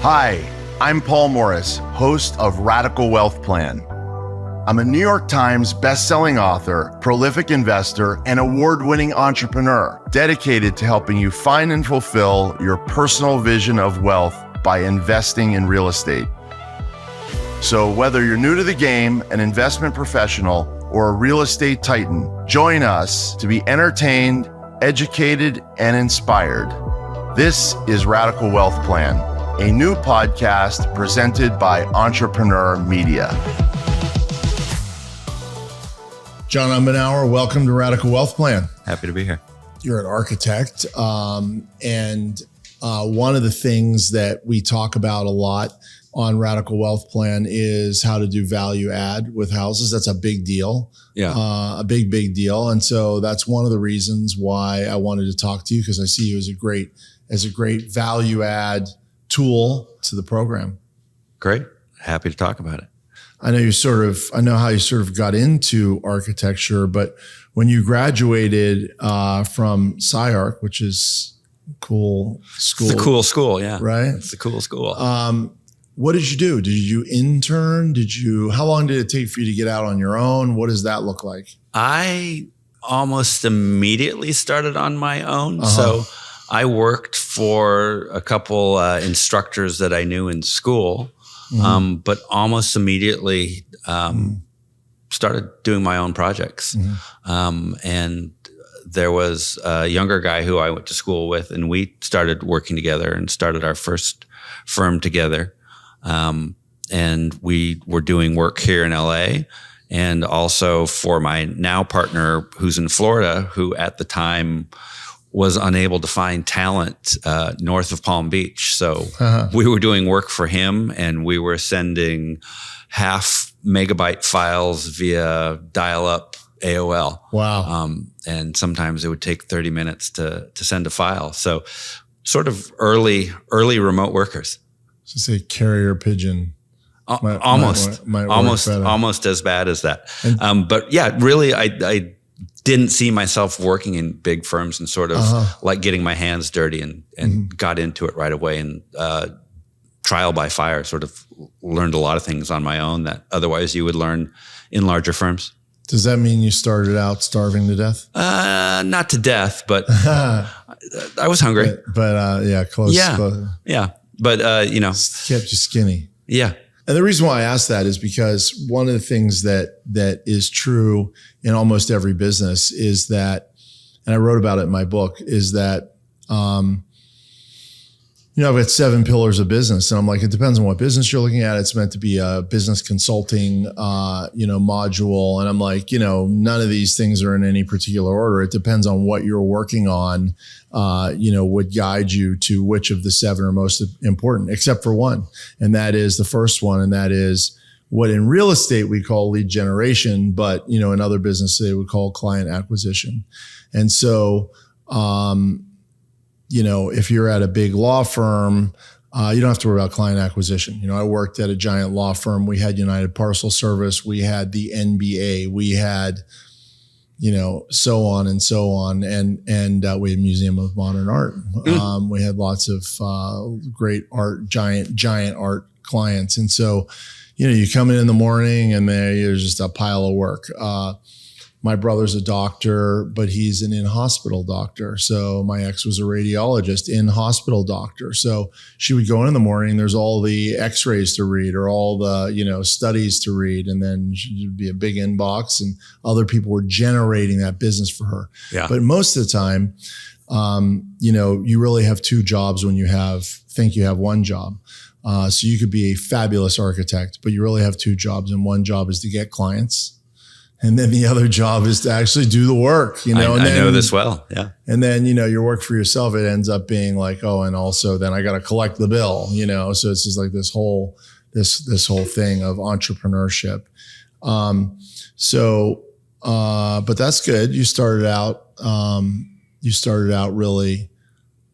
Hi, I'm Paul Morris, host of Radical Wealth Plan. I'm a New York Times best-selling author, prolific investor, and award-winning entrepreneur dedicated to helping you find and fulfill your personal vision of wealth by investing in real estate. So whether you're new to the game, an investment professional, or a real estate titan, join us to be entertained, educated, and inspired. This is Radical Wealth Plan, a new podcast presented by Entrepreneur Media. John Umbanhowar, welcome to Radical Wealth Plan. Happy to be here. You're an architect, and one of the things that we talk about a lot on Radical Wealth Plan is how to do value add with houses. That's a big deal. Yeah. A big deal. And so that's one of the reasons why I wanted to talk to you, because I see you as a great value add tool to the program. Great. Happy to talk about it. I know how you sort of got into architecture, but when you graduated from SciArc, which is a cool school. It's a cool school, yeah. Right? It's a cool school. What did you do? Did you intern? How long did it take for you to get out on your own? What does that look like? I almost immediately started on my own. So I worked for a couple instructors that I knew in school. But almost immediately started doing my own projects. And there was a younger guy who I went to school with, and we started working together and started our first firm together. And we were doing work here in LA, and also for my now partner who's in Florida, who at the time was unable to find talent north of Palm Beach. So we were doing work for him, and we were sending half megabyte files via dial-up AOL. Wow. And sometimes it would take 30 minutes to send a file. So sort of early remote workers. So say carrier pigeon. Almost as bad as that. But yeah, really, I didn't see myself working in big firms, and sort of like getting my hands dirty, and got into it right away, and trial by fire, sort of learned a lot of things on my own that otherwise you would learn in larger firms. Does that mean you started out starving to death? Not to death, but I was hungry. But yeah, close. Yeah. Close. Yeah. But, kept you skinny. Yeah. And the reason why I ask that is because one of the things that is true in almost every business is that, and I wrote about it in my book, is that, I've got 7 pillars of business, and I'm like, it depends on what business you're looking at. It's meant to be a business consulting, module. And I'm like, none of these things are in any particular order. It depends on what you're working on, would guide you to which of the 7 are most important, except for one. And that is the first one. And that is what in real estate we call lead generation, but, in other businesses they would call client acquisition. And so, if you're at a big law firm, you don't have to worry about client acquisition. I worked at a giant law firm. We had United Parcel Service. We had the NBA. We had, so on and so on. And we had Museum of Modern Art. We had lots of great art, giant art clients. And so, you come in the morning and there's just a pile of work. My brother's a doctor, but he's an in-hospital doctor. So my ex was a radiologist, in-hospital doctor. So she would go in the morning, there's all the x-rays to read or all the, studies to read. And then she'd be a big inbox, and other people were generating that business for her. Yeah. But most of the time, you really have 2 jobs when you think you have one job. So you could be a fabulous architect, but you really have 2 jobs. And one job is to get clients, and then the other job is to actually do the work, I know this well. Yeah. And then, your work for yourself, it ends up being like, and also then I got to collect the bill, so it's just like this whole thing of entrepreneurship. But that's good. You started out really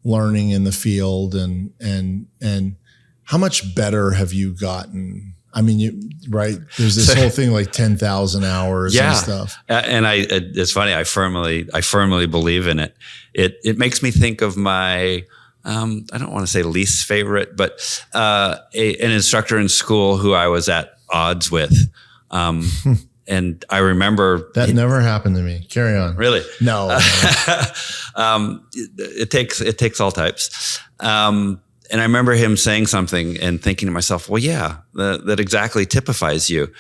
learning in the field, and how much better have you gotten? I mean, right? There's this whole thing like 10,000 hours and stuff. And it's funny. I firmly believe in it. It makes me think of my I don't want to say least favorite, but an instructor in school who I was at odds with. And I remember that never happened to me. Carry on. Really? No. It takes all types. And I remember him saying something and thinking to myself, well, yeah, that exactly typifies you.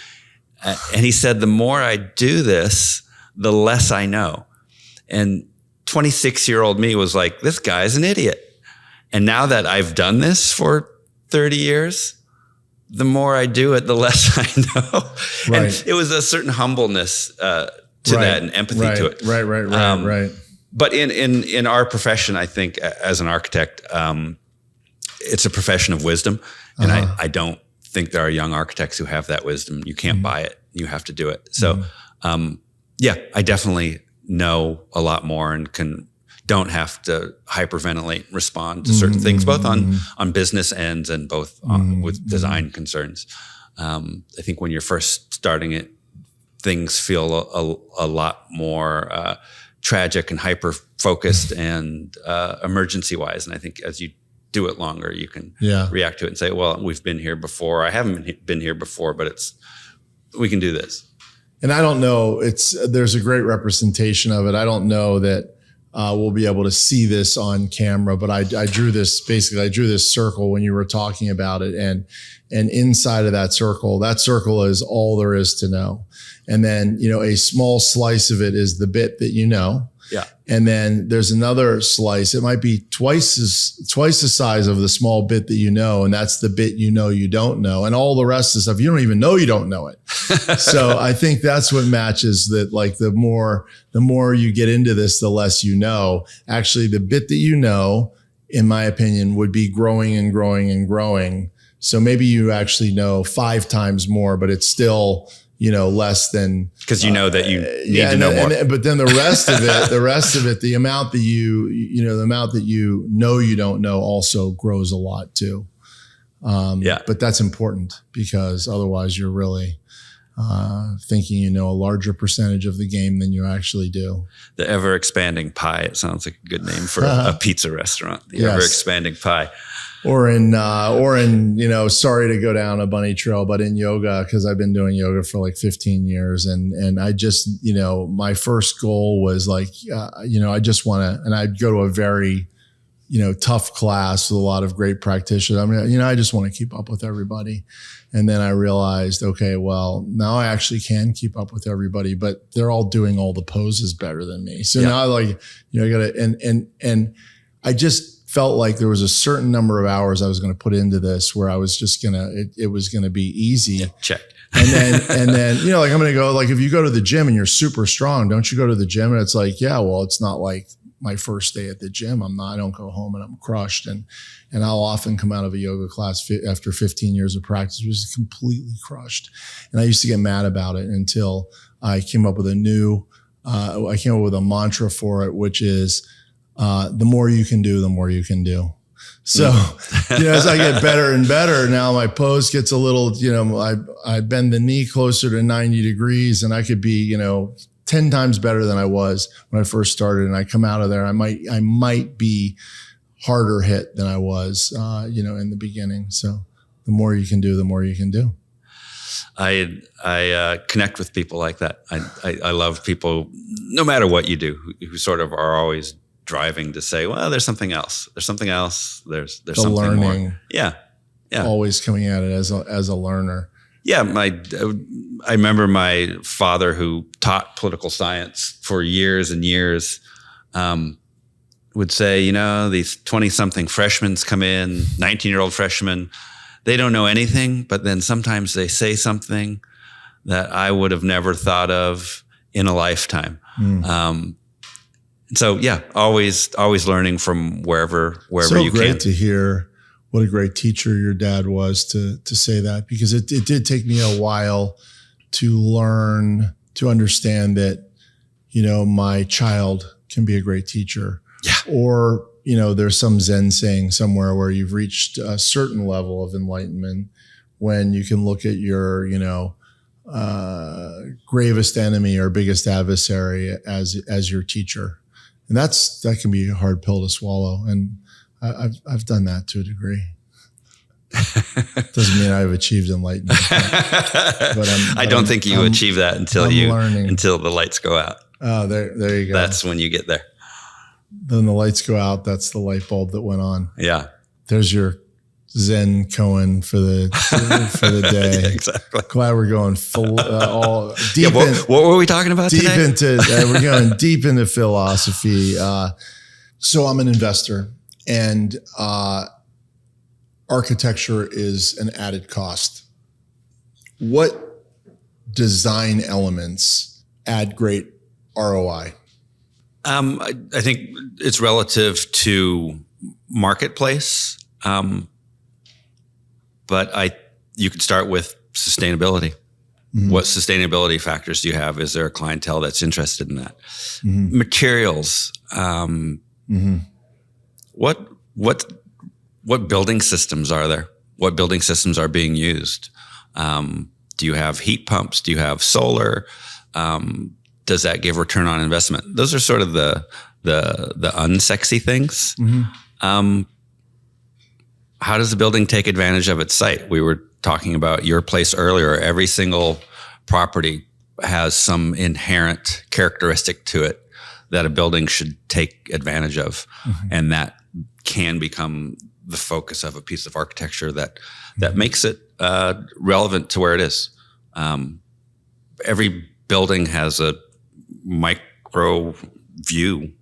And he said, the more I do this, the less I know. And 26-year-old me was like, this guy's an idiot. And now that I've done this for 30 years, the more I do it, the less I know. Right. And it was a certain humbleness to that and empathy to it. Right. But in our profession, I think as an architect, it's a profession of wisdom. And I don't think there are young architects who have that wisdom. You can't buy it. You have to do it. So, I definitely know a lot more and don't have to hyperventilate, respond to certain things, both on business ends and both with design concerns. I think when you're first starting it, things feel a lot more tragic and hyper-focused and emergency-wise. And I think as you do it longer, you can react to it and say, well, we've been here before. I haven't been here before, but we can do this. And I don't know, there's a great representation of it. I don't know that we'll be able to see this on camera, but I drew this circle when you were talking about it. And inside of that circle is all there is to know. And then, a small slice of it is the bit that you know. Yeah. And then there's another slice. It might be twice the size of the small bit that you know. And that's the bit you don't know. And all the rest of the stuff, you don't even know you don't know it. So I think that's what matches that, like the more you get into this, the less you know. Actually, the bit that you know, in my opinion, would be growing and growing and growing. So maybe you actually know 5 times more, but it's still, less than, because that you need to know more. But then the rest of it, the amount that you don't know also grows a lot too. But that's important, because otherwise you're really thinking you know a larger percentage of the game than you actually do. The ever expanding pie. It sounds like a good name for a pizza restaurant. The ever expanding pie. Or in, sorry to go down a bunny trail, but in yoga, because I've been doing yoga for like 15 years. And I just, my first goal was like, I just want to, and I'd go to a very, tough class with a lot of great practitioners. I mean, I just want to keep up with everybody. And then I realized, okay, well, now I actually can keep up with everybody, but they're all doing all the poses better than me. So now I gotta, and I just felt like there was a certain number of hours I was going to put into this where I was just it was going to be easy. Yeah, check. And then, I'm going to go, like, if you go to the gym and you're super strong, don't you go to the gym? And it's like, yeah, well, it's not like my first day at the gym. I don't go home and I'm crushed. And I'll often come out of a yoga class after 15 years of practice, which is completely crushed. And I used to get mad about it until I came up with a mantra for it, which is, the more you can do, the more you can do. So, as I get better and better, now my pose gets a little, I bend the knee closer to 90 degrees and I could be, 10 times better than I was when I first started. And I come out of there, I might be harder hit than I was, in the beginning. So the more you can do, the more you can do. I connect with people like that. I love people, no matter what you do, who sort of are always driving to say, well, there's something else. There's something else. There's something learning, more. Yeah. Always coming at it as a learner. Yeah. I remember my father, who taught political science for years and years, would say, these 20-something freshmen come in, 19-year-old freshmen, they don't know anything, but then sometimes they say something that I would have never thought of in a lifetime. So always learning from wherever you can. So great to hear what a great teacher your dad was to say that, because it did take me a while to learn, to understand that, my child can be a great teacher. Yeah. Or, there's some Zen saying somewhere where you've reached a certain level of enlightenment when you can look at your, gravest enemy or biggest adversary as your teacher. And that can be a hard pill to swallow. And I've done that to a degree. Doesn't mean I've achieved enlightenment, but I don't think you achieve that until the lights go out. Oh, there you go. That's when you get there. Then the lights go out. That's the light bulb that went on. Yeah. There's your Zen koan for the day. Yeah, exactly. Glad we're going full all deep. Yeah, what were we talking about today? We're going deep into philosophy. So I'm an investor, and architecture is an added cost. What design elements add great ROI? I think it's relative to marketplace, but you could start with sustainability. Mm-hmm. What sustainability factors do you have? Is there a clientele that's interested in that? Mm-hmm. Materials. Mm-hmm. What building systems are there? What building systems are being used? Do you have heat pumps? Do you have solar? Does that give return on investment? Those are sort of the unsexy things. Mm-hmm. How does the building take advantage of its site? We were talking about your place earlier. Every single property has some inherent characteristic to it that a building should take advantage of. Mm-hmm. And that can become the focus of a piece of architecture that makes it relevant to where it is. Every building has a micro view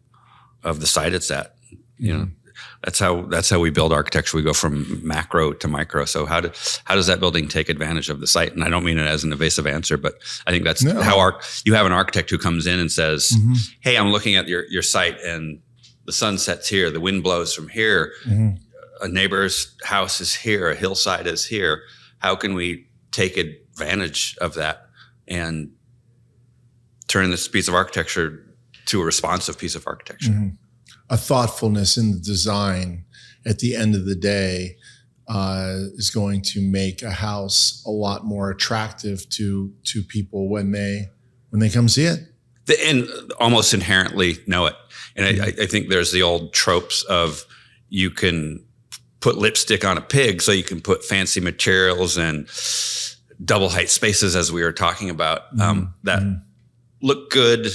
of the site it's at. You know, that's how we build architecture. We go from macro to micro. So how does that building take advantage of the site? And I don't mean it as an evasive answer, but I think that's how you have an architect who comes in and says, mm-hmm. "Hey, I'm looking at your site, and the sun sets here, the wind blows from here, mm-hmm. a neighbor's house is here, a hillside is here. How can we take advantage of that and turn this piece of architecture to a responsive piece of architecture?" Mm-hmm. A thoughtfulness in the design at the end of the day is going to make a house a lot more attractive to people when they come see it. And almost inherently know it. And I think there's the old tropes of you can put lipstick on a pig, so you can put fancy materials and double height spaces, as we were talking about, that look good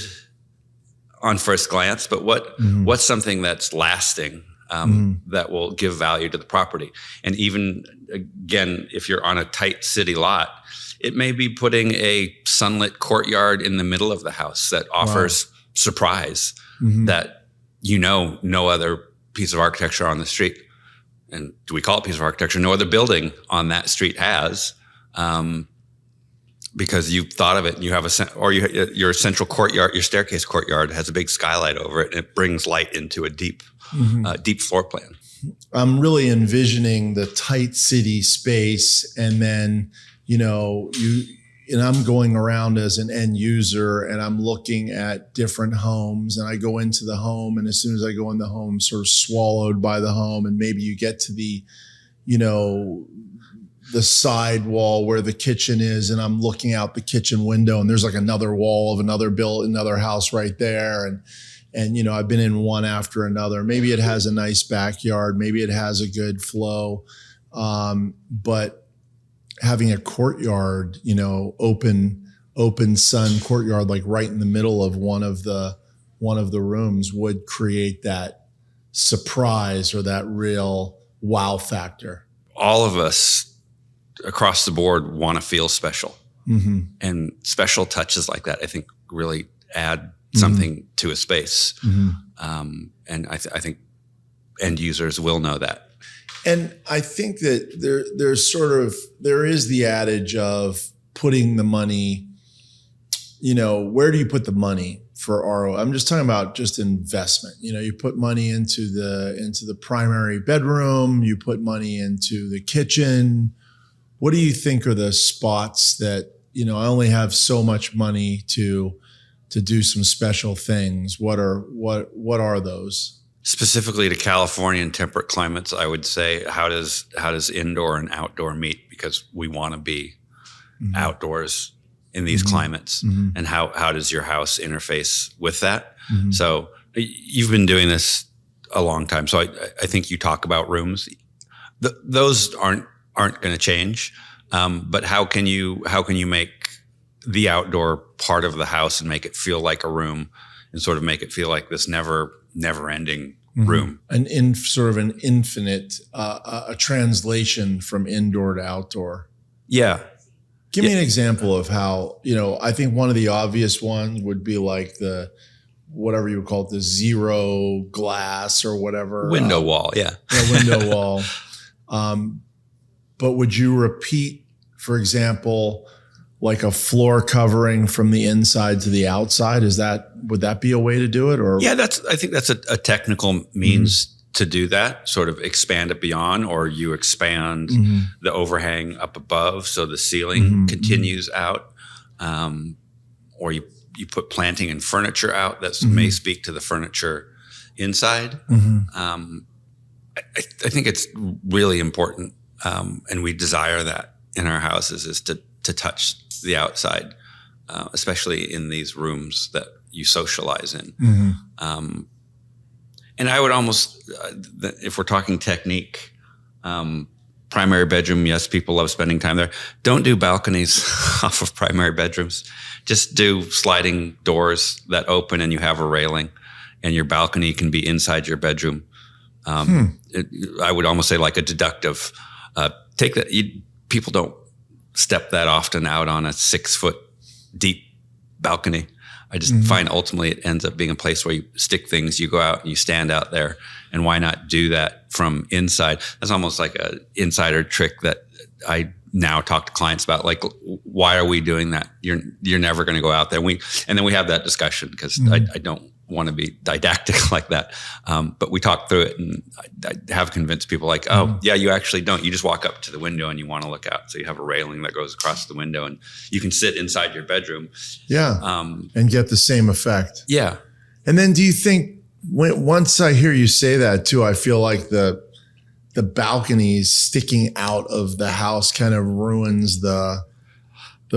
on first glance, but what's something that's lasting, that will give value to the property? And even, again, if you're on a tight city lot, it may be putting a sunlit courtyard in the middle of the house that offers surprise that no other piece of architecture on the street, and do we call it piece of architecture? No other building on that street has, because you've thought of it, and you have your central courtyard, your staircase courtyard has a big skylight over it, and it brings light into a deep floor plan. I'm really envisioning the tight city space, and then and I'm going around as an end user, and I'm looking at different homes, and I go into the home, and as soon as I go in the home, I'm sort of swallowed by the home, and maybe you get to the side wall where the kitchen is, and I'm looking out the kitchen window, and there's like another wall of another house right there. And I've been in one after another. Maybe it has a nice backyard. Maybe it has a good flow. But having a courtyard, open sun courtyard, like right in the middle of one of the rooms, would create that surprise or that real wow factor. All of us across the board want to feel special. Mm-hmm. And special touches like that, I think, really add something to a space. Mm-hmm. And I think end users will know that. And I think that there is the adage of putting the money, where do you put the money for ROI? I'm just talking about just investment. You put money into the primary bedroom, you put money into the kitchen. What do you think are the spots that, I only have so much money to do some special things? What are those? Specifically to California and temperate climates, I would say, how does indoor and outdoor meet? Because we want to be outdoors in these climates. Mm-hmm. And how does your house interface with that? Mm-hmm. So you've been doing this a long time. So I think you talk about rooms. Those aren't going to change. But how can you make the outdoor part of the house and make it feel like a room and sort of make it feel like this never ending room? In sort of an infinite, a translation from indoor to outdoor. Yeah. Give me an example of how, I think one of the obvious ones would be like whatever you would call it, the zero glass or whatever. Window wall. Yeah. Window wall. But would you repeat, for example, like a floor covering from the inside to the outside? Would that be a way to do it? Or yeah, I think that's a technical means to do that, sort of expand it beyond, or you expand the overhang up above so the ceiling continues out, or you put planting and furniture out that may speak to the furniture inside. I think it's really important, and we desire that in our houses, is to touch the outside, especially in these rooms that you socialize in. And I would almost, if we're talking technique, primary bedroom, yes, people love spending time there. Don't do balconies off of primary bedrooms. Just do sliding doors that open and you have a railing, and your balcony can be inside your bedroom. I would almost say like a deductive. Take that. People don't step that often out on a 6 foot deep balcony. I just find ultimately it ends up being a place where you stick things, you go out and you stand out there. And why not do that from inside? That's almost like an insider trick that I now talk to clients about. Like, why are we doing that? You're never going to go out there. And then we have that discussion, because I don't want to be didactic like that. But we talk through it, and I have convinced people like, yeah, you actually don't. You just walk up to the window and you want to look out. So you have a railing that goes across the window, and you can sit inside your bedroom. Yeah. And get the same effect. Yeah. And then do you think, once I hear you say that too, I feel like the balconies sticking out of the house kind of ruins the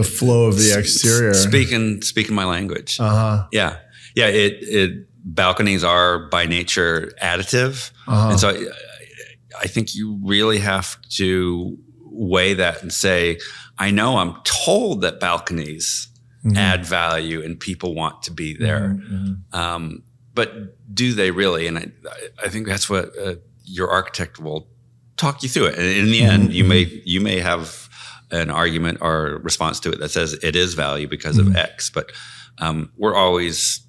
flow of the exterior. Speaking my language. Yeah. Yeah, balconies are by nature additive. And so I think you really have to weigh that and say, I know I'm told that balconies add value and people want to be there. But do they really? And I think that's what your architect will talk you through it. And in the end, you may have an argument or response to it that says it is value because of X. But we're always...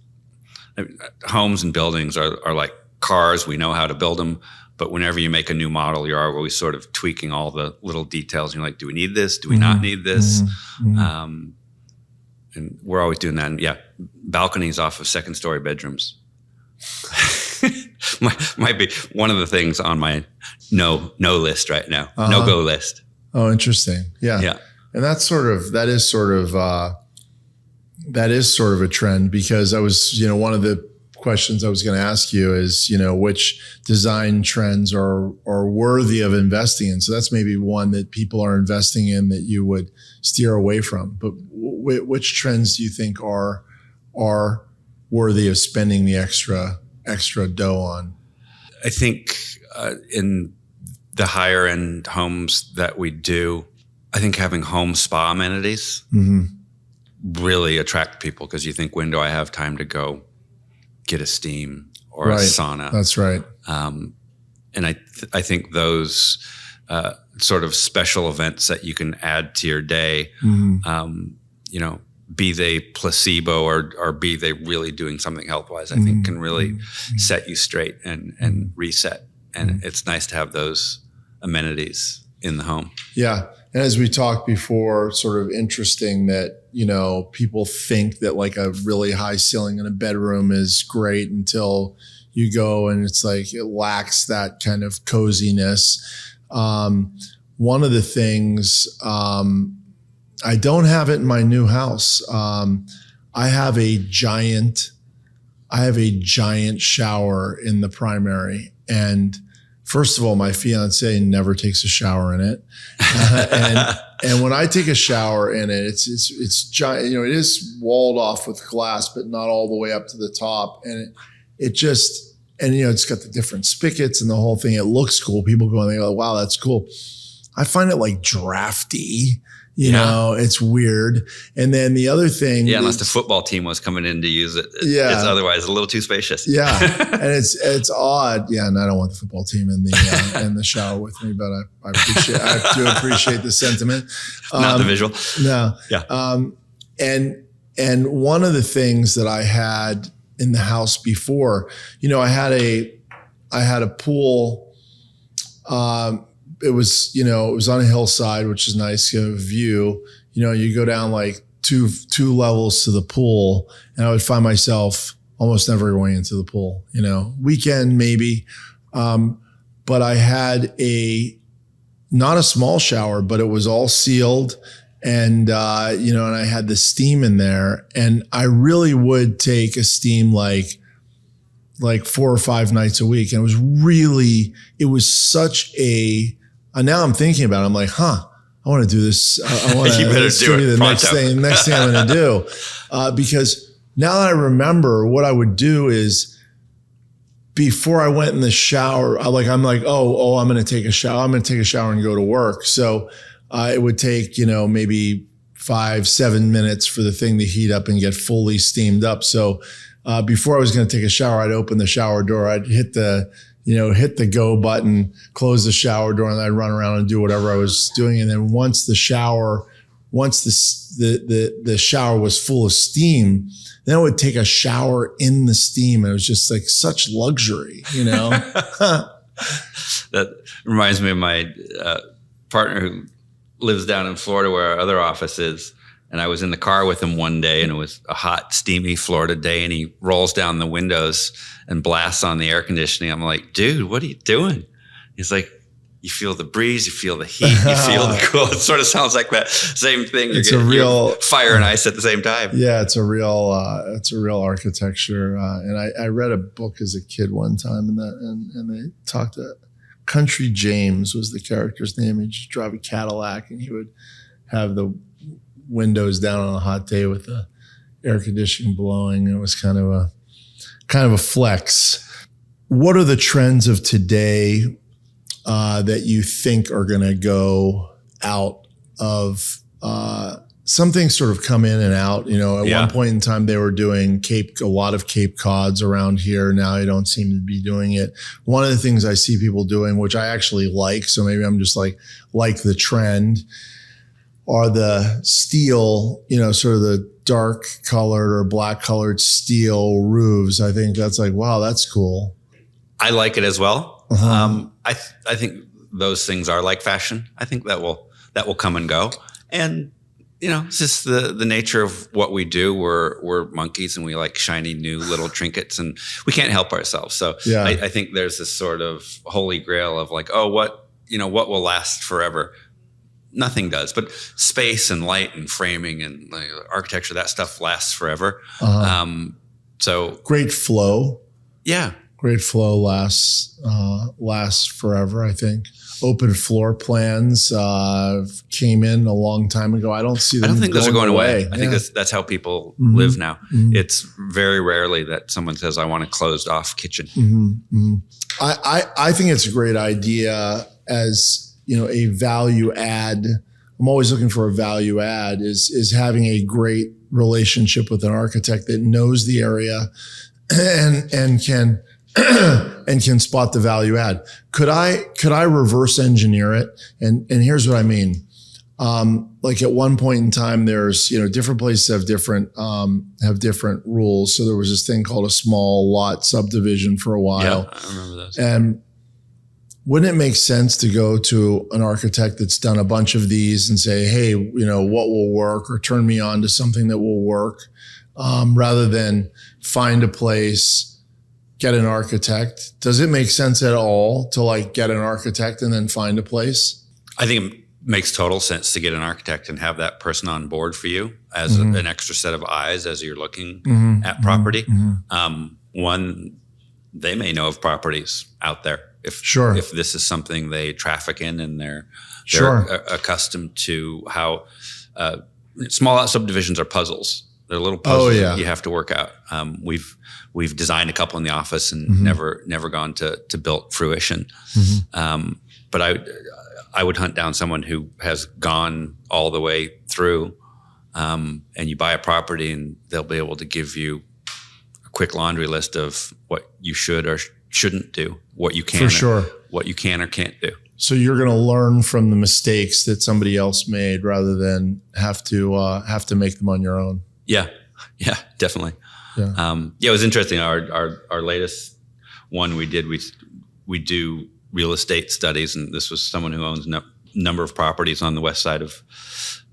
homes and buildings are like cars. We know how to build them, but whenever you make a new model, you're always sort of tweaking all the little details. You're like, do we need this? Do we not need this? And we're always doing that. And yeah, balconies off of second story bedrooms might be one of the things on my no list right now. No go list. Oh, interesting. Yeah. Yeah. And that is sort of a trend, because I was, one of the questions I was going to ask you is, which design trends are worthy of investing in. So that's maybe one that people are investing in that you would steer away from. But which trends do you think are worthy of spending the extra dough on? I think in the higher end homes that we do, I think having home spa amenities really attract people, because you think, when do I have time to go get a steam or a sauna? That's right. And I think those sort of special events that you can add to your day, be they placebo or be they really doing something health-wise, I think can really set you straight and reset. And it's nice to have those amenities in the home. Yeah. And as we talked before, sort of interesting that, people think that like a really high ceiling in a bedroom is great until you go and it's like it lacks that kind of coziness. One of the things, I don't have it in my new house. I have a giant shower in the primary, and first of all, my fiance never takes a shower in it, and when I take a shower in it, it's giant. It is walled off with glass, but not all the way up to the top, and it just it's got the different spigots and the whole thing. It looks cool. People go and they go, wow, that's cool. I find it like drafty. You know, it's weird. And then the other thing. Yeah, unless the football team was coming in to use it. Yeah. It's otherwise a little too spacious. Yeah. And it's odd. Yeah. And I don't want the football team in the shower with me, but I do appreciate the sentiment. Not the visual. No. Yeah. And one of the things that I had in the house before, I had a pool. It was on a hillside, which is nice, view. You go down like two levels to the pool, and I would find myself almost never going into the pool, weekend maybe. But I had not a small shower, but it was all sealed. And, and I had the steam in there, and I really would take a steam like 4 or 5 nights a week. And it was such now I'm thinking about it. I'm like, I want to do this. I want to you better do it. The next thing I'm going to do. Because now that I remember, what I would do is before I went in the shower, I'm like, I'm going to take a shower. I'm going to take a shower and go to work. So it would take, maybe 5-7 minutes for the thing to heat up and get fully steamed up. So before I was going to take a shower, I'd open the shower door. I'd hit the go button, close the shower door, and I'd run around and do whatever I was doing. And then once the shower was full of steam, then I would take a shower in the steam. And it was just like such luxury, That reminds me of my partner who lives down in Florida where our other office is. And I was in the car with him one day, and it was a hot, steamy Florida day, and he rolls down the windows and blasts on the air conditioning. I'm like, dude, what are you doing? He's like, you feel the breeze, you feel the heat, you feel the cool. It sort of sounds like that same thing. You're fire and ice at the same time. Yeah, it's a real architecture. And I read a book as a kid one time, and they talked to Country James was the character's name. He'd just drive a Cadillac, and he would have the windows down on a hot day with the air conditioning blowing. It was kind of a flex. What are the trends of today that you think are going to go out of some things sort of come in and out? At one point in time, they were doing a lot of Cape Cods around here. Now I don't seem to be doing it. One of the things I see people doing, which I actually like, so maybe I'm just like the trend, are the steel, sort of the dark colored or black colored steel roofs. I think that's like, wow, that's cool. I like it as well. Uh-huh. I think those things are like fashion. I think that will come and go. And, it's just the nature of what we do. We're monkeys, and we like shiny new little trinkets, and we can't help ourselves. So yeah. I think there's this sort of holy grail of like, what will last forever? Nothing does, but space and light and framing and architecture, that stuff lasts forever. Uh-huh. So great flow. Yeah. Great flow lasts forever, I think. Open floor plans came in a long time ago. I don't see them. I don't think those are going away. I think that's how people mm-hmm. live now. Mm-hmm. It's very rarely that someone says, I want a closed off kitchen. Mm-hmm. Mm-hmm. I think it's a great idea as, a value add. I'm always looking for a value add is having a great relationship with an architect that knows the area and can and can spot the value add. Could I reverse engineer it? And here's what I mean. Like at one point in time, there's, different places have different rules. So there was this thing called a small lot subdivision for a while. Yeah, I remember those. And wouldn't it make sense to go to an architect that's done a bunch of these and say, hey, what will work, or turn me on to something that will work, rather than find a place, get an architect? Does it make sense at all to get an architect and then find a place? I think it makes total sense to get an architect and have that person on board for you as mm-hmm. an extra set of eyes as you're looking mm-hmm. at property. Mm-hmm. One, they may know of properties out there. If this is something they traffic in and they're sure. accustomed to how small lot subdivisions are puzzles. They're little puzzles yeah. that you have to work out. We've designed a couple in the office and never gone to built fruition. But I would hunt down someone who has gone all the way through, and you buy a property and they'll be able to give you a quick laundry list of what you should or shouldn't do, what you can, what you can or can't do. So you're going to learn from the mistakes that somebody else made rather than have to make them on your own. Yeah, definitely. Yeah, it was interesting. Our latest one we did, we do real estate studies, and this was someone who owns number of properties on the west side of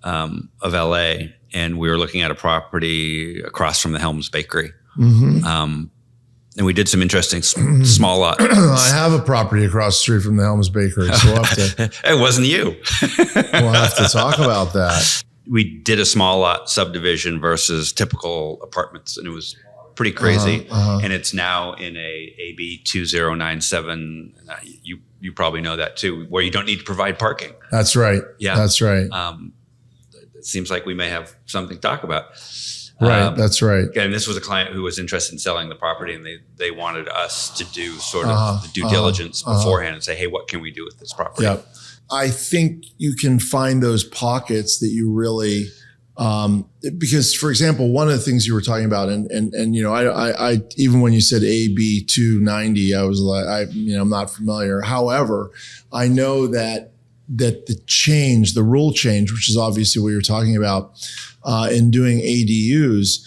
LA, and we were looking at a property across from the Helms Bakery. And we did some interesting small lot. I have a property across the street from the Helms Bakery, so we'll have to. It wasn't you. We'll have to talk about that. We did a small lot subdivision versus typical apartments, and it was pretty crazy. And it's now in a AB 2097. You probably know that too, where you don't need to provide parking. That's right. Yeah, that's right. It seems like we may have something to talk about. Right, that's right. And this was a client who was interested in selling the property, and they wanted us to do sort of the due diligence beforehand and say, hey, what can we do with this property? Yeah. I think you can find those pockets that you really, because for example, one of the things you were talking about, and you know, I even when you said AB 290, I was like, I'm not familiar. However, I know that the rule change, which is obviously what you're talking about, in doing ADUs,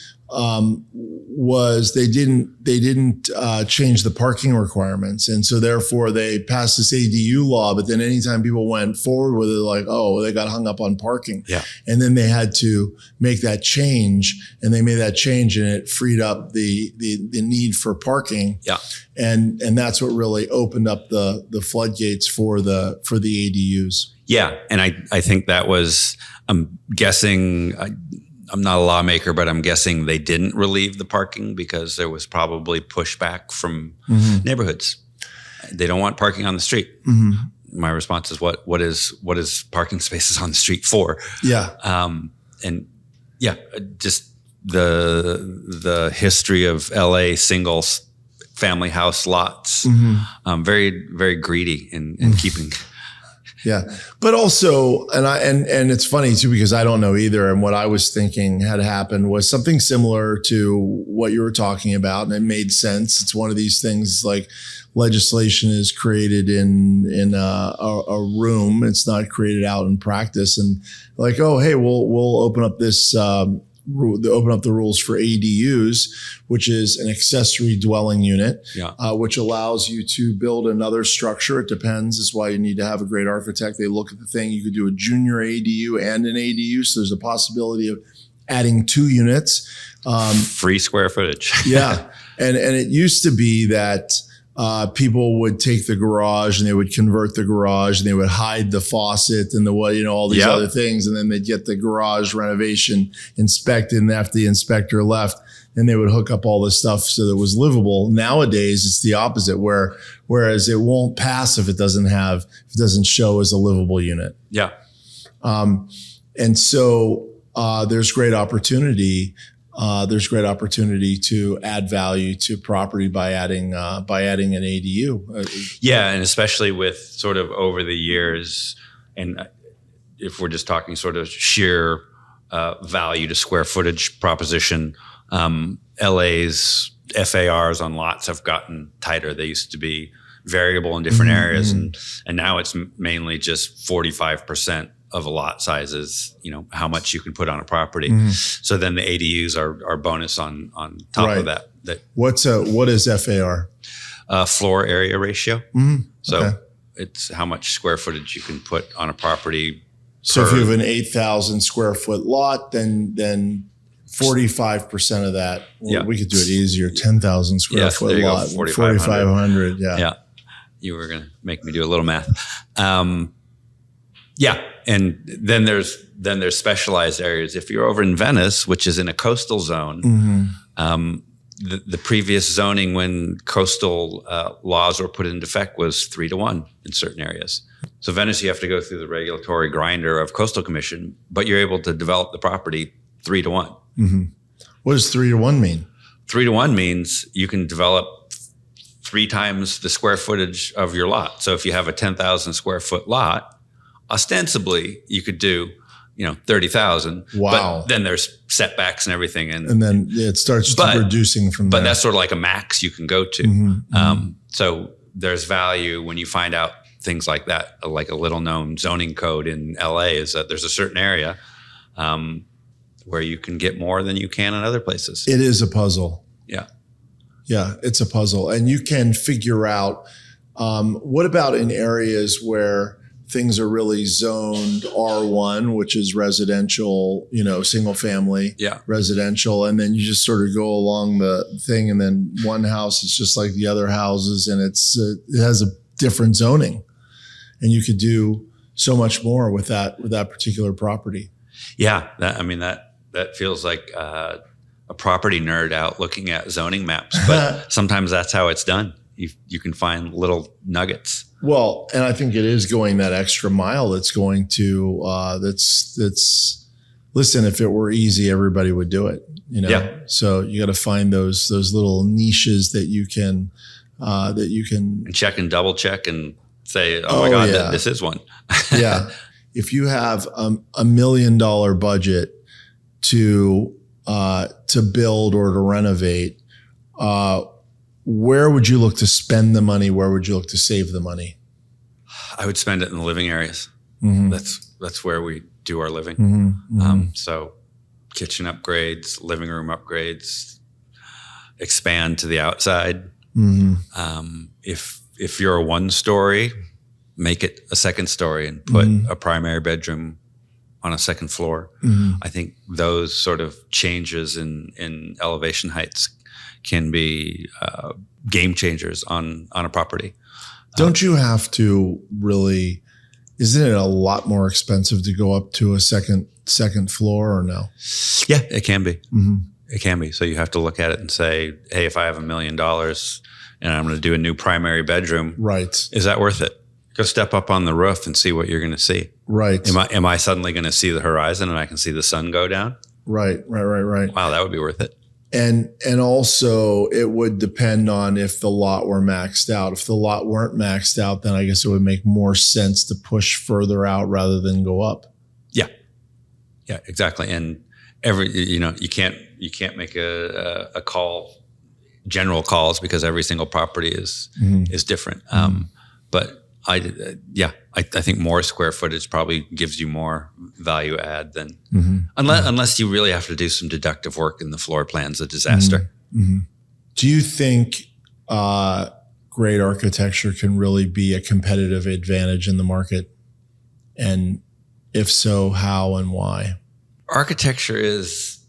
was they didn't change the parking requirements, and so therefore they passed this ADU law. But then anytime people went forward with it, like, oh, they got hung up on parking, and then they had to make that change, and they made that change, and it freed up the need for parking, and that's what really opened up the floodgates for the ADUs. Yeah, and I think that was, I'm guessing, I'm not a lawmaker, but I'm guessing they didn't relieve the parking because there was probably pushback from neighborhoods. They don't want parking on the street. My response is, what is parking spaces on the street for? And just the history of LA single family house lots, very, very greedy in keeping. Yeah. But also, and it's funny too, because I don't know either. And what I was thinking had happened was something similar to what you were talking about. And it made sense. It's one of these things like legislation is created in a room. It's not created out in practice. And like, oh, hey, we'll open up this, open up the rules for ADUs, which is an accessory dwelling unit, which allows you to build another structure. It depends. That's why you need to have a great architect. They look at the thing. You could do a junior ADU and an ADU. So there's a possibility of adding 2 units. Free square footage. And it used to be that people would take the garage and they would convert the garage and they would hide the faucet and all these other things. And then they'd get the garage renovation inspected. And after the inspector left, then they would hook up all this stuff so that it was livable. Nowadays, it's the opposite, whereas it won't pass if it doesn't show as a livable unit. And so there's great opportunity. There's great opportunity to add value to property by adding an ADU. And especially with sort of over the years, and if we're just talking sort of sheer value to square footage proposition, LA's FARs on lots have gotten tighter. They used to be variable in different areas, and now it's mainly just 45% of a lot size is, how much you can put on a property. So then the ADUs are bonus on top of that. What is FAR? Floor area ratio. So it's how much square footage you can put on a property. So if you have an 8,000 square foot lot, then 45% of that, we could do it easier. 10,000 square foot lot, 4,500. You were going to make me do a little math. And then there's specialized areas. If you're over in Venice, which is in a coastal zone, the previous zoning when coastal laws were put into effect was 3-to-1 in certain areas. So Venice, you have to go through the regulatory grinder of Coastal Commission, but you're able to develop the property 3-to-1. What does 3-to-1 mean? 3-to-1 means you can develop 3 times the square footage of your lot. So if you have a 10,000 square foot lot, ostensibly you could do, 30,000. Wow. But then there's setbacks and everything. And then it starts reducing from there. But that's sort of like a max you can go to. So there's value when you find out things like that, like a little known zoning code in LA is that there's a certain area where you can get more than you can in other places. It is a puzzle. Yeah. Yeah, it's a puzzle. And you can figure out, what about in areas where things are really zoned R1, which is residential, single family, residential. And then you just sort of go along the thing. And then one house is just like the other houses and it has a different zoning. And you could do so much more with that particular property. Yeah. That feels like a property nerd out looking at zoning maps, but sometimes that's how it's done. You can find little nuggets. Well, and I think it is going that extra mile that's going to, listen, if it were easy, everybody would do it, Yeah. So you got to find those little niches that you can and check and double check and say, oh my God, yeah. This is one. Yeah. If you have $1 million budget to build or to renovate, where would you look to spend the money? Where would you look to save the money? I would spend it in the living areas. Mm-hmm. That's where we do our living. Mm-hmm. Mm-hmm. So kitchen upgrades, living room upgrades, expand to the outside. Mm-hmm. If you're a 1-story, make it a 2nd story and put a primary bedroom on a 2nd floor. Mm-hmm. I think those sort of changes in elevation heights can be game changers on a property. Don't you have to really? Isn't it a lot more expensive to go up to a second floor or no? Yeah, it can be. Mm-hmm. It can be. So you have to look at it and say, hey, if I have $1 million and I'm going to do a new primary bedroom, right? Is that worth it? Go step up on the roof and see what you're going to see. Right. Am I suddenly going to see the horizon and I can see the sun go down? Right. Wow, that would be worth it. And also it would depend on if the lot were maxed out. If the lot weren't maxed out, then I guess it would make more sense to push further out rather than go up. Yeah. Yeah, exactly. And you can't make a call, general calls, because every single property is different. But I think more square footage probably gives you more value add than unless you really have to do some deductive work in the floor plan's a disaster. Mm-hmm. Do you think great architecture can really be a competitive advantage in the market? And if so, how and why? Architecture it's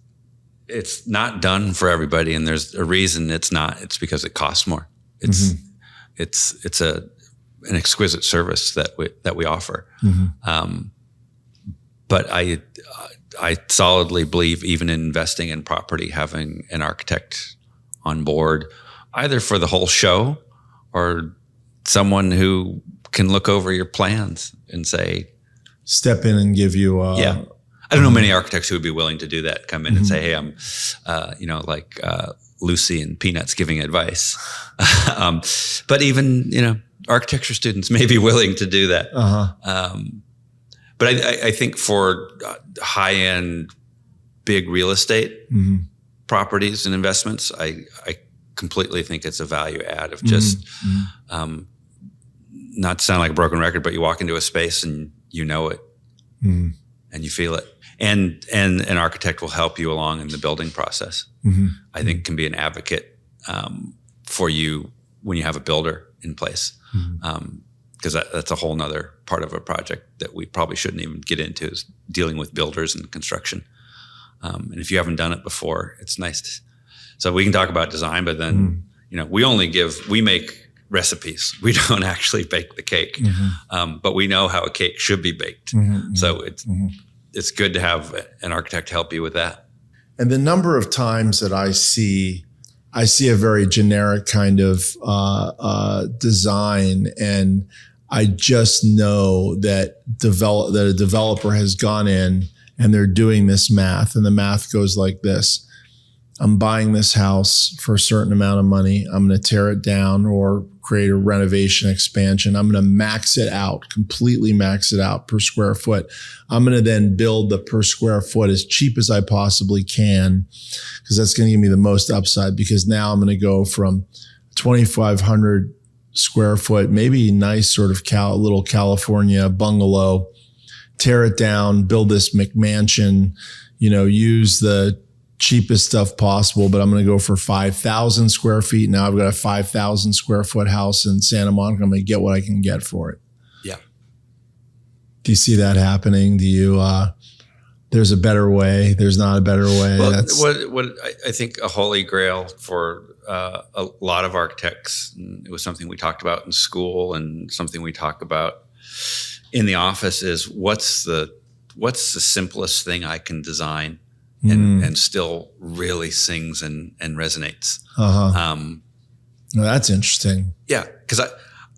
not done for everybody, and there's a reason it's not. It's because it costs more. It's an exquisite service that we offer. But I solidly believe, even in investing in property, having an architect on board, either for the whole show or someone who can look over your plans and say, step in and give you I don't know many architects who would be willing to do that, come in and say, hey, I'm like Lucy and Peanuts giving advice. But even architecture students may be willing to do that. But I think for high-end, big real estate properties and investments, I completely think it's a value add of just, not to sound like a broken record, but you walk into a space and you know it and you feel it. And an architect will help you along in the building process. I think can be an advocate for you when you have a builder in place. Because that's a whole nother part of a project that we probably shouldn't even get into, is dealing with builders and construction. And if you haven't done it before, it's nice. So we can talk about design, but then, we make recipes. We don't actually bake the cake, but we know how a cake should be baked. So it's good to have an architect help you with that. And the number of times that I see a very generic kind of design, and I just know that a developer has gone in and they're doing this math, and the math goes like this. I'm buying this house for a certain amount of money. I'm going to tear it down or create a renovation expansion. I'm going to max it out, completely max it out per square foot. I'm going to then build the per square foot as cheap as I possibly can, because that's going to give me the most upside, because now I'm going to go from 2,500 square foot, maybe nice sort of little California bungalow, tear it down, build this McMansion, use the cheapest stuff possible, but I'm going to go for 5,000 square feet. Now I've got a 5,000 square foot house in Santa Monica. I'm going to get what I can get for it. Yeah. Do you see that happening? Do you, there's a better way. There's not a better way. Well, what I think a holy grail for a lot of architects, it was something we talked about in school and something we talk about in the office, is what's the simplest thing I can design and still really sings and resonates. No, that's interesting. Yeah, because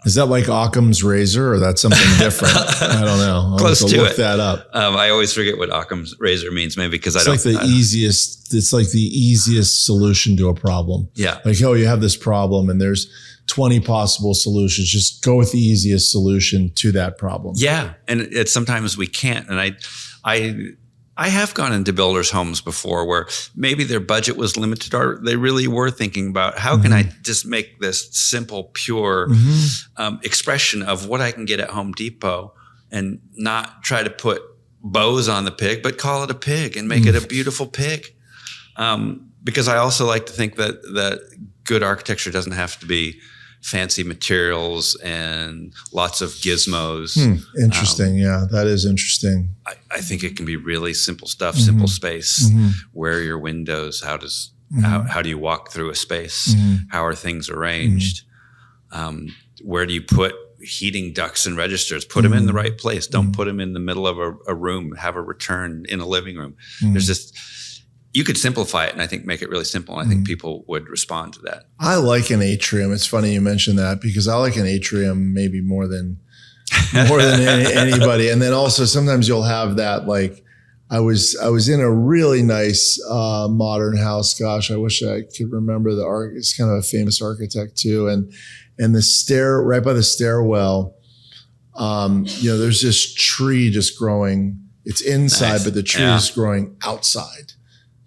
is that like Occam's razor, or that's something different? I don't know. I'll close have to look it. that up. I always forget what Occam's razor means, maybe because It's like the easiest solution to a problem. Yeah. Like, you have this problem and there's 20 possible solutions. Just go with the easiest solution to that problem. Yeah, and it's sometimes we can't. And I have gone into builders' homes before where maybe their budget was limited, or they really were thinking about how can I just make this simple, pure expression of what I can get at Home Depot, and not try to put bows on the pig, but call it a pig and make it a beautiful pig. Because I also like to think that good architecture doesn't have to be fancy materials and lots of gizmos. Interesting. Yeah, that is interesting. I think it can be really simple stuff, simple space. Where are your windows? How do you walk through a space? How are things arranged? Where do you put heating ducts and registers? Put them in the right place. Don't put them in the middle of a room. Have a return in a living room. There's just, you could simplify it and I think make it really simple. And I think people would respond to that. I like an atrium. It's funny you mentioned that, because I like an atrium maybe more than anybody. And then also sometimes you'll have that, like, I was in a really nice modern house. Gosh, I wish I could remember the art. It's kind of a famous architect too. And the stair, right by the stairwell, there's this tree just growing. It's inside, nice. But the tree is growing outside,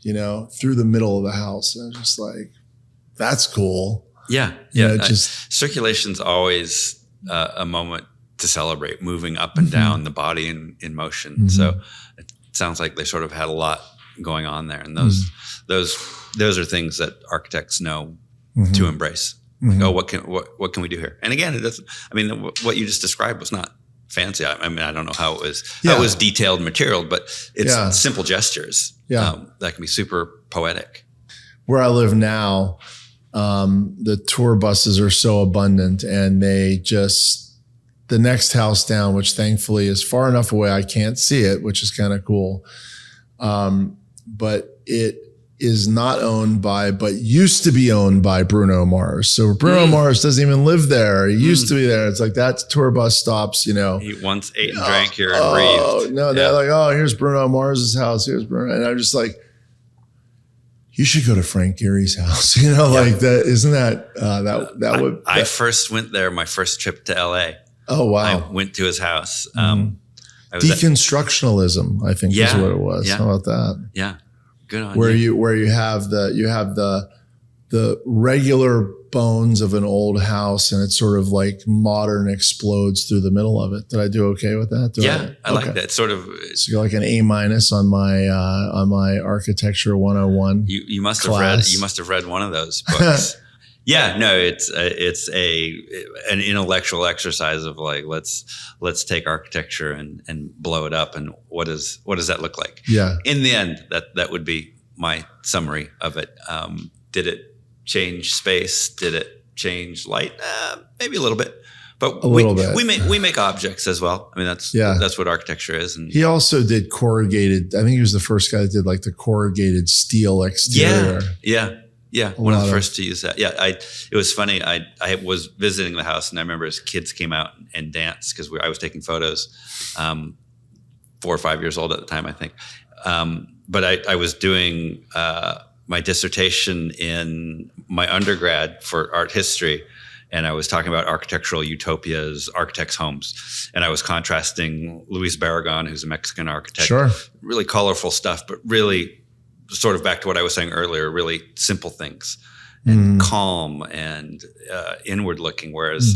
through the middle of the house. And I'm just like, that's cool. Yeah. Yeah. Circulation's always a moment to celebrate, moving up and down, the body in motion. So it sounds like they sort of had a lot going on there. And those are things that architects know to embrace. Like, oh, what can we do here? And again, what you just described was not fancy. I don't know how it was detailed material, but it's simple gestures that can be super poetic. Where I live now, the tour buses are so abundant, and the next house down, which thankfully is far enough away I can't see it, which is kind of cool. But it is not owned by, but used to be owned by Bruno Mars. So Bruno Mars doesn't even live there. He used to be there. It's like that tour bus stops, He once ate and drank here and breathed. No, they're like, oh, here's Bruno Mars's house. Here's Bruno. And I'm just like, you should go to Frank Gehry's house. Like that. Isn't that, I first went there, my first trip to LA. Oh, wow. I went to his house. Deconstructionalism, I think is what it was. Yeah. How about that? Yeah. Good on where you. Where you have the regular bones of an old house, and it's sort of like modern explodes through the middle of it. Did I do okay with that? I like that. Sort of. So you're like an A- on my architecture 101. You must have read one of those books. Yeah, no, it's an intellectual exercise of like, let's take architecture and blow it up, and what does that look like? Yeah. In the end, that would be my summary of it. Did it change space? Did it change light? Maybe a little bit, but we make objects as well. I mean, that's what architecture is. And he also did corrugated. I think he was the first guy that did like the corrugated steel exterior. Yeah, one of the first to use that. Yeah, it was funny. I was visiting the house, and I remember his kids came out and danced because I was taking photos. 4 or 5 years old at the time, I think. But I was doing my dissertation in my undergrad for art history. And I was talking about architectural utopias, architects' homes. And I was contrasting Luis Barragan, who's a Mexican architect. Sure. Really colorful stuff, but really sort of back to what I was saying earlier, really simple things and calm and inward looking. Whereas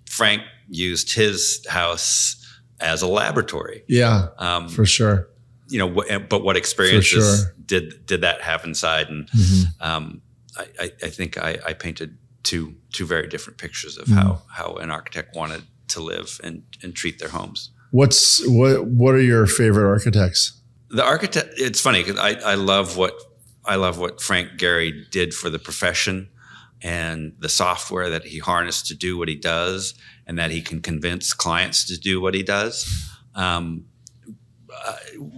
Frank used his house as a laboratory. Yeah, for sure. But what experiences did that have inside? And I think I painted two very different pictures of how an architect wanted to live and treat their homes. What are your favorite architects? The architect. It's funny because I love what Frank Gehry did for the profession, and the software that he harnessed to do what he does, and that he can convince clients to do what he does.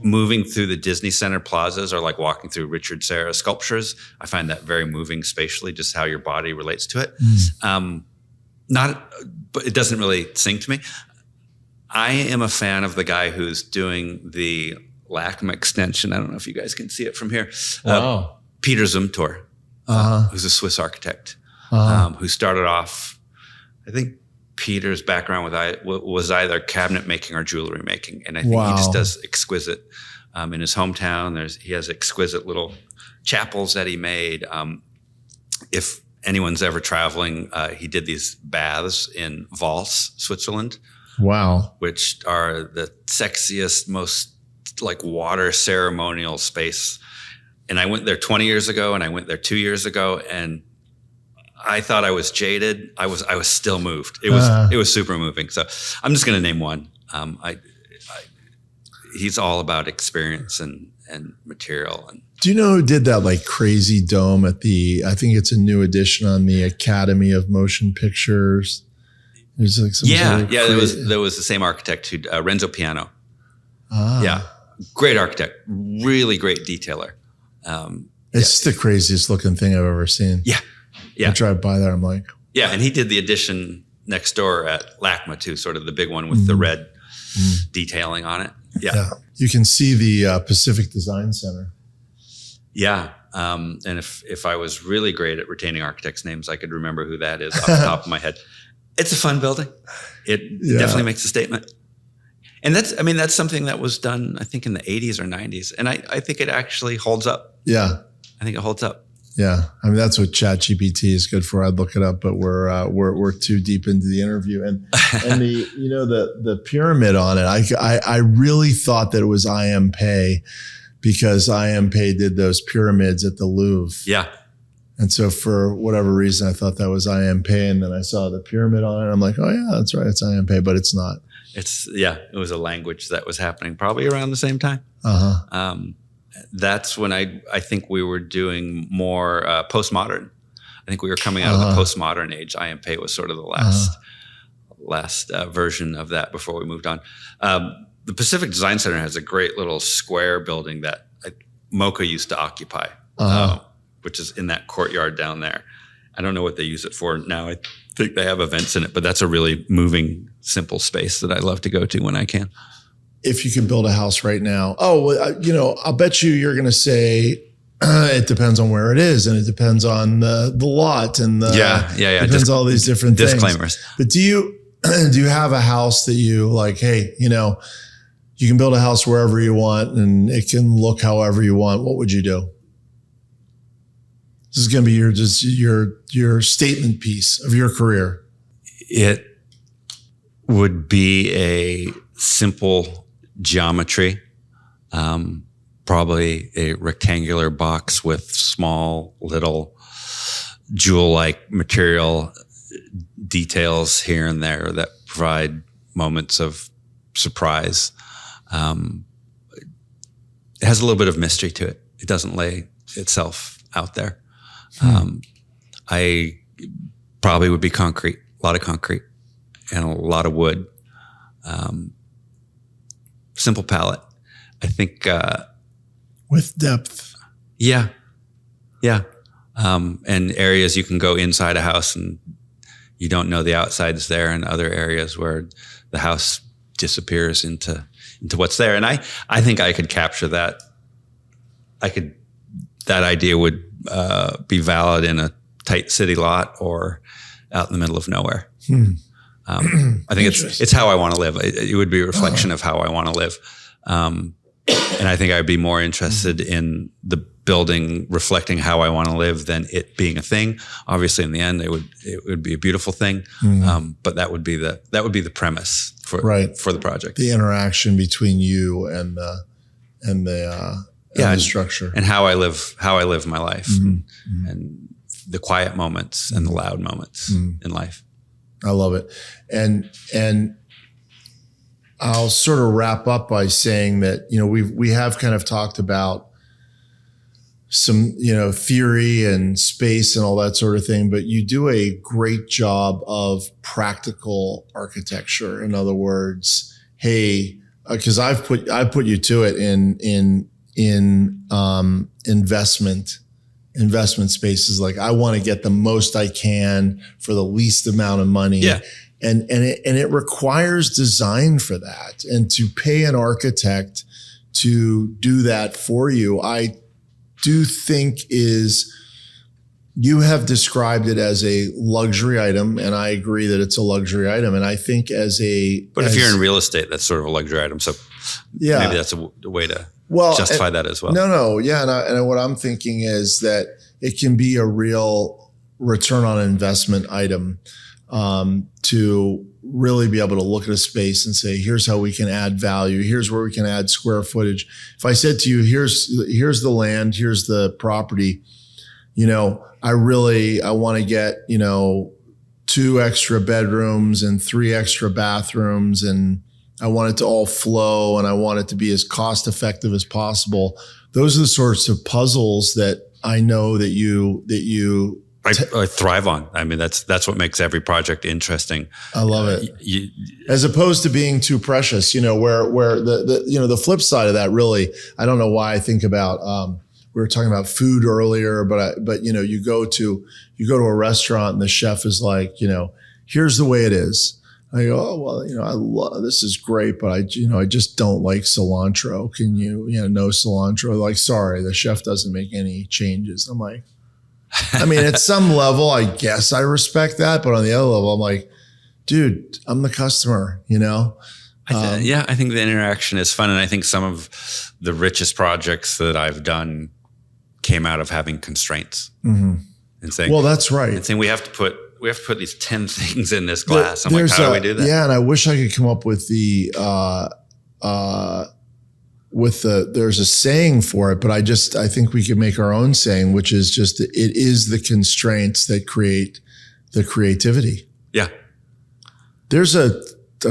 Moving through the Disney Center plazas or like walking through Richard Serra sculptures, I find that very moving spatially, just how your body relates to it. But it doesn't really sing to me. I am a fan of the guy who's doing the LACMA extension. I don't know if you guys can see it from here. Wow. Peter Zumthor, who's a Swiss architect, who started off, I think, Peter's background was either cabinet making or jewelry making, and I think he just does exquisite. In his hometown, he has exquisite little chapels that he made. If anyone's ever traveling, he did these baths in Valls, Switzerland. Wow, which are the sexiest, most like water ceremonial space. And I went there 20 years ago, and I went there 2 years ago, and I thought I was jaded. I was still moved. It was super moving. So I'm just going to name one. He's all about experience and material. And do you know who did that like crazy dome at I think it's a new edition on the Academy of Motion Pictures? There's like some there was the same architect who Renzo Piano. Yeah, great architect, really great detailer. It's just the craziest looking thing I've ever seen. Yeah. I drive by there, I'm like, yeah, and he did the addition next door at LACMA too, sort of the big one with the red detailing on it. Yeah. You can see the Pacific Design Center. Yeah, and if I was really great at retaining architects' names, I could remember who that is off the top of my head. It's a fun building. It definitely makes a statement. And that's something that was done, I think, in the 80s or 90s. And I think it actually holds up. Yeah. I think it holds up. Yeah. I mean, that's what ChatGPT is good for. I'd look it up, but we're too deep into the interview. And the pyramid on it, I really thought that it was I.M. Pei, because I.M. Pei did those pyramids at the Louvre. Yeah. And so for whatever reason, I thought that was I.M. Pei. And then I saw the pyramid on it. I'm like, oh yeah, that's right. It's I.M. Pei, but it's not. It was a language that was happening probably around the same time. That's when I think we were doing more postmodern. I think we were coming out of the postmodern age. I.M. Pei was sort of the last version of that before we moved on. The Pacific Design Center has a great little square building that Mocha used to occupy, which is in that courtyard down there. I don't know what they use it for now. I think they have events in it, but that's a really moving, simple space that I love to go to when I can. If you can build a house right now, I'll bet you're going to say it depends on where it is, and it depends on the lot, and depends on all these different disclaimers. Things. But do you have a house that you like? Hey, you can build a house wherever you want, and it can look however you want. What would you do? This is going to be your statement piece of your career. It would be a simple geometry, probably a rectangular box with small little jewel-like material details here and there that provide moments of surprise. It has a little bit of mystery to it. It doesn't lay itself out there. I probably would be concrete, a lot of concrete and a lot of wood. Simple palette. I think with depth. Yeah. And areas you can go inside a house and you don't know the outside's there, and other areas where the house disappears into what's there. And I think I could capture that. that idea would be valid in a tight city lot or out in the middle of nowhere. I think it's how I want to live. It would be a reflection of how I want to live. And I think I'd be more interested in the building reflecting how I want to live than it being a thing. Obviously, in the end, it would be a beautiful thing. But that would be the premise for the project. The interaction between you and the structure, and how I live my life, and the quiet moments and the loud moments in life. I love it. And I'll sort of wrap up by saying that, we have kind of talked about some, theory and space and all that sort of thing, but you do a great job of practical architecture. In other words, hey, because I've put you to it in investment spaces. Like, I want to get the most I can for the least amount of money. Yeah. And it requires design for that. And to pay an architect to do that for you, I do think you have described it as a luxury item, and I agree that it's a luxury item. And I think but if you're in real estate, that's sort of a luxury item. So maybe that's a way to justify that as well. No. Yeah. And what I'm thinking is that it can be a real return on investment item, to really be able to look at a space and say, here's how we can add value. Here's where we can add square footage. If I said to you, here's the land, here's the property, I want to get, 2 extra bedrooms and 3 extra bathrooms, and I want it to all flow, and I want it to be as cost effective as possible. Those are the sorts of puzzles that I know that you I thrive on. I mean, that's what makes every project interesting. I love it. As opposed to being too precious, where the flip side of that, really, I don't know why I think about, we were talking about food earlier, but you go to a restaurant and the chef is like, here's the way it is. I go, oh, well, I love, this is great, but I just don't like cilantro. Can no cilantro? Like, sorry, the chef doesn't make any changes. I'm like, I mean, at some level, I guess I respect that, but on the other level, I'm like, dude, I'm the customer, I think the interaction is fun. And I think some of the richest projects that I've done came out of having constraints and saying, well, that's right. And saying we have to put these 10 things in this glass. I'm like, how do we do that? Yeah. And I wish I could come up with there's a saying for it, but I think we could make our own saying, which is just, it is the constraints that create the creativity. Yeah. There's a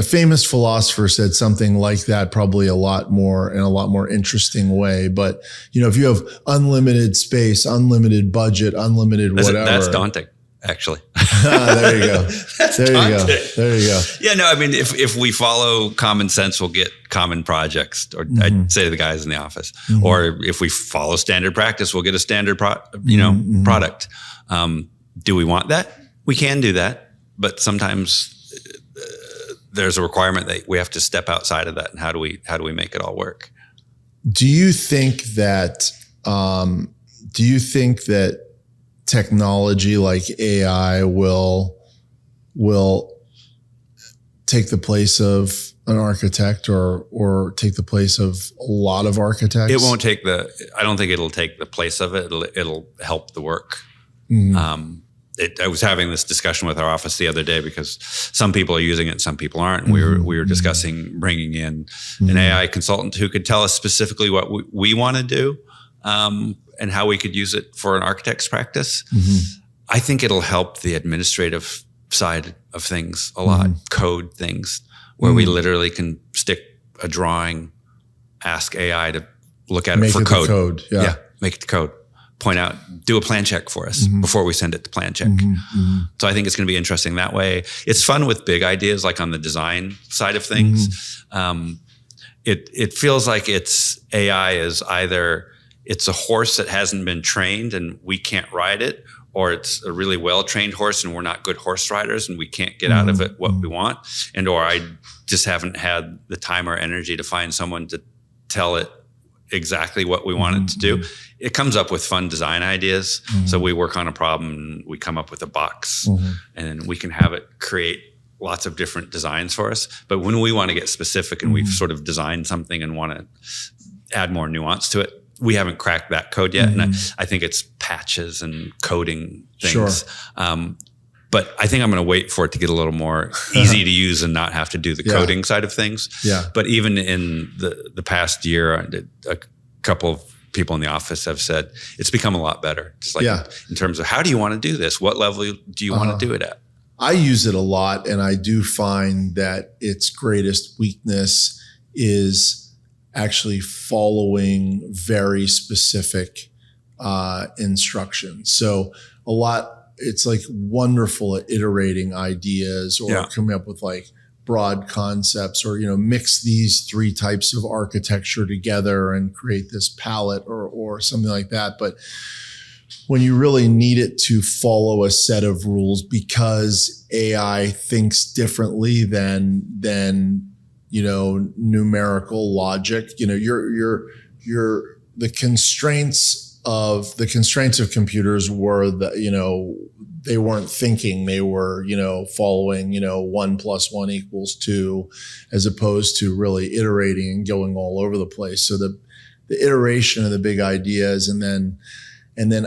famous philosopher said something like that, probably in a lot more interesting way. But, if you have unlimited space, unlimited budget, unlimited whatever. That's daunting. Actually. There you go. There you go. Yeah, no, I mean, if we follow common sense, we'll get common projects, or I'd say to the guys in the office, or if we follow standard practice, we'll get a standard product. Do we want that? We can do that, but sometimes there's a requirement that we have to step outside of that. And how do we make it all work? Do you think that technology like AI will take the place of an architect or take the place of a lot of architects? It won't take I don't think it'll take the place of it. It'll help the work. I was having this discussion with our office the other day because some people are using it and some people aren't. And we were discussing bringing in an AI consultant who could tell us specifically what we want to do. And how we could use it for an architect's practice. I think it'll help the administrative side of things a lot, code things, where we literally can stick a drawing, ask AI to look at it for code. Yeah, make it the code. Point out, do a plan check for us before we send it to plan check. So I think it's going to be interesting that way. It's fun with big ideas, like on the design side of things. It feels like AI is either it's a horse that hasn't been trained and we can't ride it, or it's a really well-trained horse and we're not good horse riders and we can't get out of it what we want, or I just haven't had the time or energy to find someone to tell it exactly what we want it to do. It comes up with fun design ideas. So we work on a problem and we come up with a box and we can have it create lots of different designs for us. But when we want to get specific and we've sort of designed something and want to add more nuance to it, we haven't cracked that code yet. And I think it's patches and coding things. But I think I'm going to wait for it to get a little more easy to use and not have to do the coding side of things. But even in the past year, a couple of people in the office have said it's become a lot better. Just like in terms of how do you want to do this? What level do you want to do it at? I use it a lot, and I do find that its greatest weakness is actually following very specific instructions. So it's like wonderful at iterating ideas or coming up with like broad concepts or, mix these 3 types of architecture together and create this palette or something like that. But when you really need it to follow a set of rules because AI thinks differently than numerical logic, the constraints of computers were that, they weren't thinking, they were, following, 1 + 1 = 2, as opposed to really iterating and going all over the place. So the iteration of the big ideas, and then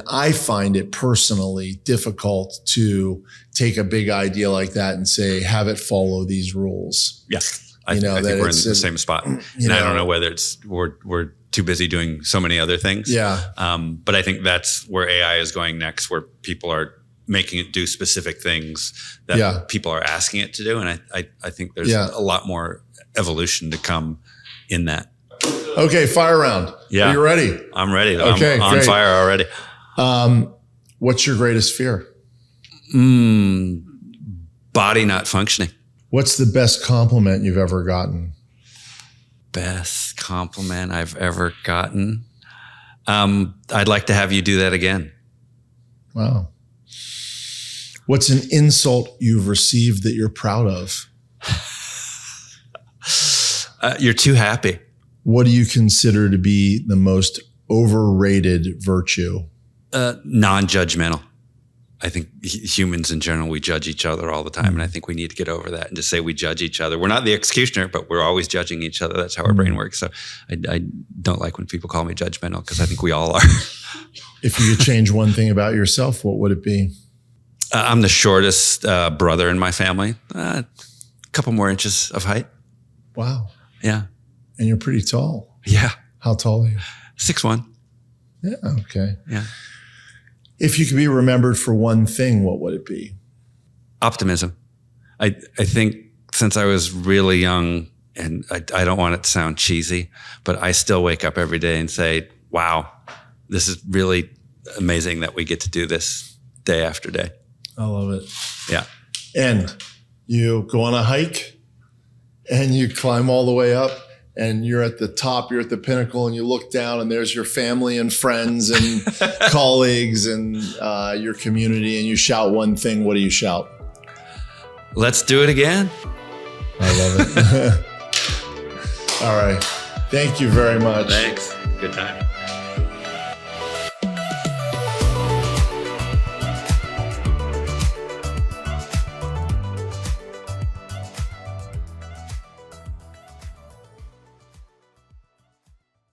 I find it personally difficult to take a big idea like that and say, have it follow these rules. Yeah. I think we're in the same spot. And I don't know whether we're too busy doing so many other things. But I think that's where AI is going next, where people are making it do specific things that people are asking it to do. And I think there's a lot more evolution to come in that. Okay, fire round. Yeah. Are you ready? I'm ready. Okay, I'm on fire already. What's your greatest fear? Body not functioning. What's the best compliment you've ever gotten? Best compliment I've ever gotten? I'd like to have you do that again. Wow. What's an insult you've received that you're proud of? You're too happy. What do you consider to be the most overrated virtue? Non-judgmental. I think humans in general, we judge each other all the time. And I think we need to get over that and just say we judge each other. We're not the executioner, but we're always judging each other. That's how our brain works. So I don't like when people call me judgmental, because I think we all are. If you could change one thing about yourself, what would it be? I'm the shortest brother in my family. A couple more inches of height. Wow. Yeah. And you're pretty tall. Yeah. How tall are you? 6'1". Yeah. Okay. Yeah. If you could be remembered for one thing, what would it be? Optimism. I think since I was really young, and I don't want it to sound cheesy, but I still wake up every day and say, wow, this is really amazing that we get to do this day after day. I love it. Yeah. And you go on a hike and you climb all the way up, and you're at the top, you're at the pinnacle, and you look down and there's your family and friends and colleagues and your community, and you shout one thing. What do you shout? Let's do it again. I love it. All right. Thank you very much. Thanks. Good time.